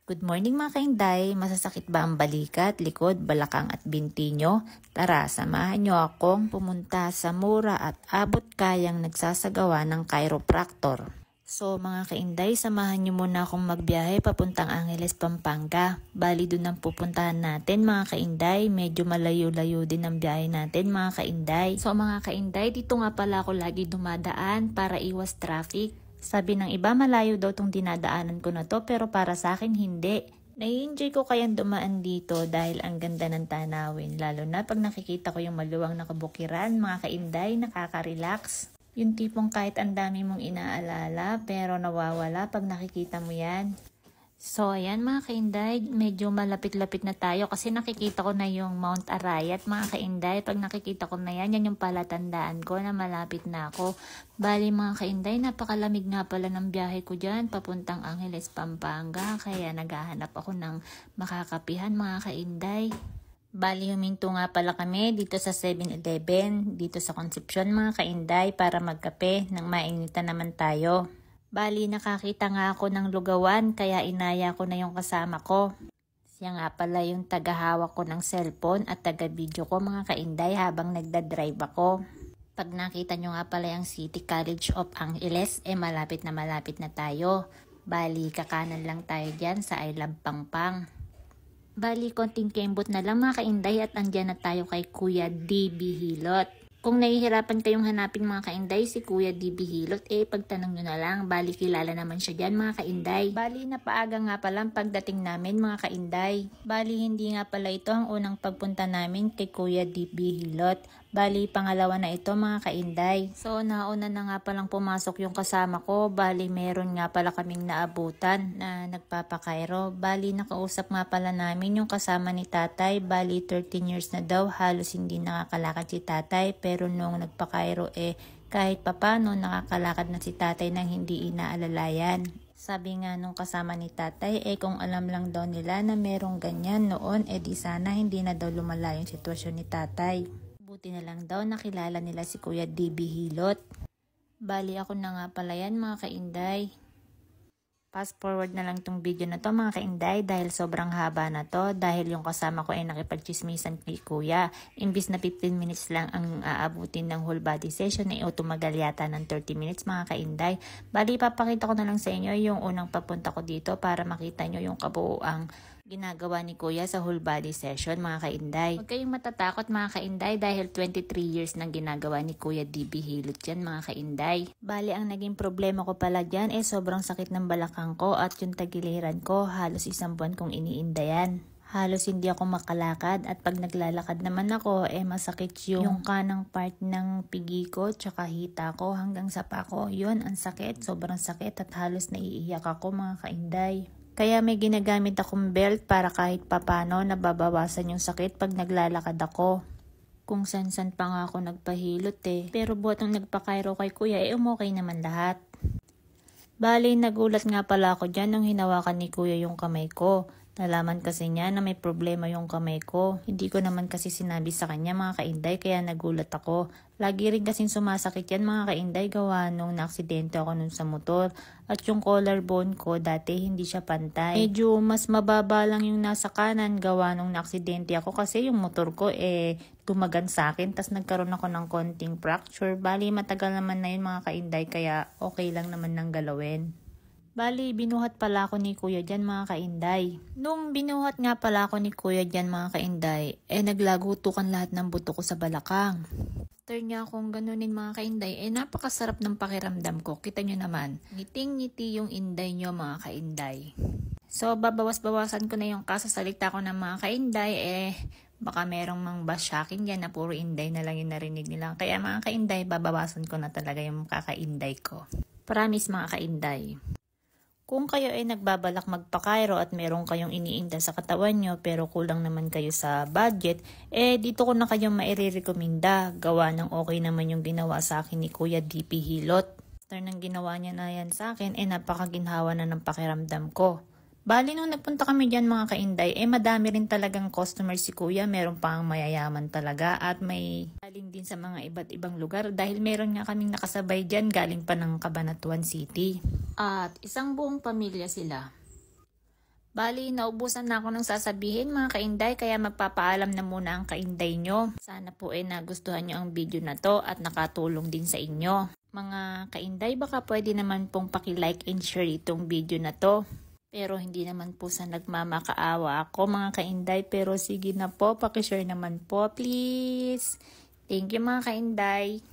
Good morning mga kainday, masasakit ba ang balikat, likod, balakang at binti nyo? Tara, samahan nyo akong pumunta sa mura at abot kayang nagsasagawa ng chiropractor. So mga kainday, samahan nyo muna akong magbiyahe papuntang Angeles, Pampanga. Bali doon ang pupuntahan natin mga kainday, medyo malayo-layo din ang biyahe natin mga kainday. So mga kainday, dito nga pala ako lagi dumadaan para iwas traffic. Sabi ng iba malayo daw tong dinadaanan ko na to pero para sa akin hindi. Nai-enjoy ko kayang dumaan dito dahil ang ganda ng tanawin. Lalo na pag nakikita ko yung maluwang na kabukiran, mga kainday, nakaka-relax. Yung tipong kahit ang dami mong inaalala pero nawawala pag nakikita mo yan. So ayan mga kainday, medyo malapit-lapit na tayo kasi nakikita ko na yung Mount Arayat mga kainday. Pag nakikita ko na yan, yan yung palatandaan ko na malapit na ako. Bali mga kainday, napakalamig nga pala ng biyahe ko dyan papuntang Angeles, Pampanga. Kaya naghahanap ako ng makakapihan mga kainday. Bali huminto nga pala kami dito sa 7-Eleven, dito sa Concepcion mga kainday para magkape nang mainitan naman tayo. Bali nakakita nga ako ng lugawan kaya inaya ko na yung kasama ko. Siya nga pala yung tagahawak ko ng cellphone at taga-video ko mga kainday habang nagdadrive ako. Pag nakita nyo nga pala yung City College of Angeles, malapit na tayo. Bali kakanan lang tayo dyan sa I Love Pangpang. Bali konting kembot na lang mga kainday at andyan na tayo kay Kuya DB Hilot. Kung nahihirapan kayong hanapin mga kainday si Kuya DB Hilot, pagtanong nyo na lang, bali kilala naman siya dyan mga kainday. Bali napaaga nga pala ang pagdating namin mga kainday. Bali hindi nga pala ito ang unang pagpunta namin kay Kuya DB Hilot. Bali pangalawa na ito mga kainday. So nauna na nga palang pumasok yung kasama ko, bali meron nga pala kaming naabutan na nagpapakairo. Bali nakausap nga pala namin yung kasama ni tatay, bali 13 years na daw, halos hindi nakakalakad si tatay. Pero nung nagpakairo kahit papano nakakalakad na si tatay nang hindi inaalalayan. Sabi nga nung kasama ni tatay kung alam lang daw nila na merong ganyan noon di sana hindi na daw lumala yung sitwasyon ni tatay. Buti na lang daw nakilala nila si Kuya DB Hilot. Bali ako na nga pala yan mga kainday. Fast forward na lang tong video na to mga kainday dahil sobrang haba na to dahil yung kasama ko nakipagchismisan kay kuya. Imbis na 15 minutes lang ang aabutin ng whole body session tumagal yata ng 30 minutes mga kainday. Bali papakita ko na lang sa inyo yung unang papunta ko dito para makita nyo yung kabuuang ginagawa ni kuya sa whole body session mga kainday. Huwag kayong matatakot mga kainday dahil 23 years nang ginagawa ni Kuya DB Hilot yan mga kainday. Bali ang naging problema ko pala dyan sobrang sakit ng balakang ko at yung tagiliran ko halos 1 buwan kong iniindayan. Halos hindi ako makalakad at pag naglalakad naman ako masakit yung kanang part ng pigi ko tsaka hita ko hanggang sa pako. Yun ang sakit, sobrang sakit at halos naiiyak ako mga kainday. Kaya may ginagamit akong belt para kahit papano nababawasan yung sakit pag naglalakad ako. Kung san-san pa nga ako nagpahilot Pero buhat nung nagpakairo kay kuya umokay naman lahat. Bali nagulat nga pala ako dyan nung hinawakan ni kuya yung kamay ko. Nalaman kasi niya na may problema yung kamay ko. Hindi ko naman kasi sinabi sa kanya mga kainday kaya nagulat ako. Lagi rin kasing sumasakit yan mga kainday gawa nung naaksidente ako nun sa motor. At yung collarbone ko dati hindi siya pantay. Medyo mas mababa lang yung nasa kanan gawa nung naaksidente ako kasi yung motor ko tumagan sa akin. Tas nagkaroon ako ng konting fracture. Bali matagal naman na yun mga kainday kaya okay lang naman nang galawin. Bali, binuhat pala ako ni kuya dyan mga kainday. Nung binuhat nga pala ako ni kuya dyan mga kainday, naglagutukan lahat ng buto ko sa balakang. After niya akong ganunin mga kainday, napakasarap ng pakiramdam ko. Kita nyo naman, ngiting-ngiti yung inday nyo mga kainday. So, babawas-bawasan ko na yung kasasalita ko ng mga kainday, baka merong mang basyakin dyan na puro inday na lang yung narinig nila. Kaya mga kainday, babawasan ko na talaga yung kakainday ko. Promise mga kainday. Kung kayo nagbabalak magpakairo at meron kayong iniinda sa katawan nyo pero kulang naman kayo sa budget, dito ko na kayong maire-recommenda. Gawa ng okay naman yung ginawa sa akin ni Kuya DB Hilot. After nang ginawa niya na yan sa akin, napakaginhawa na ng pakiramdam ko. Bali nung nagpunta kami dyan mga kainday, madami rin talagang customer si kuya, meron pang mayayaman talaga at may galing din sa mga iba't ibang lugar dahil meron nga kaming nakasabay dyan galing pa ng Cabanatuan City. At isang buong pamilya sila. Bali, naubusan na ako ng sasabihin mga kainday, kaya magpapaalam na muna ang kainday nyo. Sana po nagustuhan nyo ang video na to at nakatulong din sa inyo. Mga kainday, baka pwede naman pong paki-like and share itong video na to. Pero hindi naman po sa nagmamakaawa ako mga kainday, pero sige na po, paki-share naman po please. Thank you mga kainday.